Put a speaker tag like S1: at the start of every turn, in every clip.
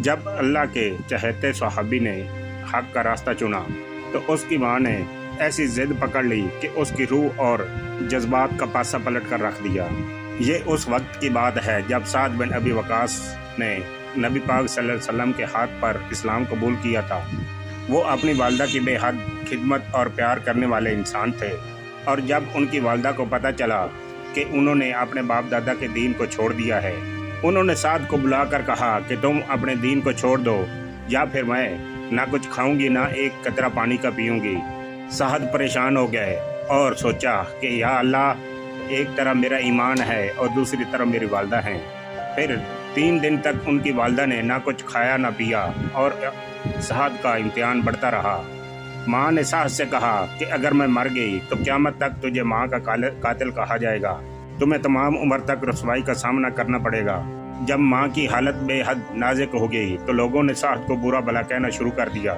S1: جب اللہ کے چہتے صحابی نے حق کا راستہ چنا تو اس کی ماں نے ایسی ضد پکڑ لی کہ اس کی روح اور جذبات کا پاسا پلٹ کر رکھ دیا۔ یہ اس وقت کی بات ہے جب سعد بن ابی وقاص نے نبی پاک صلی اللہ علیہ وسلم کے ہاتھ پر اسلام قبول کیا تھا۔ وہ اپنی والدہ کی بے حد خدمت اور پیار کرنے والے انسان تھے، اور جب ان کی والدہ کو پتہ چلا کہ انہوں نے اپنے باپ دادا کے دین کو چھوڑ دیا ہے، انہوں نے سعد کو بلا کر کہا کہ تم اپنے دین کو چھوڑ دو یا پھر میں نہ کچھ کھاؤں گی نہ ایک قطرہ پانی کا پیوں گی۔ سعد پریشان ہو گئے اور سوچا کہ یا اللہ، ایک طرف میرا ایمان ہے اور دوسری طرف میری والدہ ہیں۔ پھر 3 دن تک ان کی والدہ نے نہ کچھ کھایا نہ پیا، اور سعد کا امتحان بڑھتا رہا۔ ماں نے سعد سے کہا کہ اگر میں مر گئی تو قیامت تک تجھے ماں کا قاتل کہا جائے گا، تمہیں تمام عمر تک رسوائی کا سامنا کرنا پڑے گا۔ جب ماں کی حالت بے حد نازک ہو گئی تو لوگوں نے سعد کو برا بھلا کہنا شروع کر دیا۔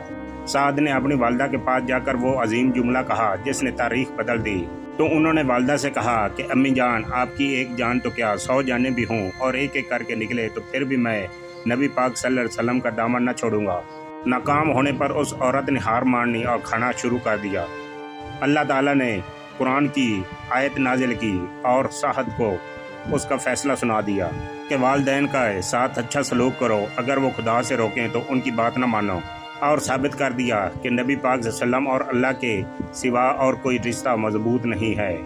S1: سعد نے اپنی والدہ کے پاس جا کر وہ عظیم جملہ کہا جس نے تاریخ بدل دی۔ تو انہوں نے والدہ سے کہا کہ امی جان، آپ کی ایک جان تو کیا 100 جانیں بھی ہوں اور ایک ایک کر کے نکلے تو پھر بھی میں نبی پاک صلی اللہ علیہ وسلم کا دامن نہ چھوڑوں گا۔ ناکام ہونے پر اس عورت نے ہار ماننی اور کھانا شروع کر دیا۔ اللہ تعالیٰ نے قرآن کی آیت نازل کی اور سعد کو اس کا فیصلہ سنا دیا کہ والدین کا ساتھ اچھا سلوک کرو، اگر وہ خدا سے روکیں تو ان کی بات نہ مانو، اور ثابت کر دیا کہ نبی پاک صلی اللہ علیہ وسلم اور اللہ کے سوا اور کوئی رشتہ مضبوط نہیں ہے۔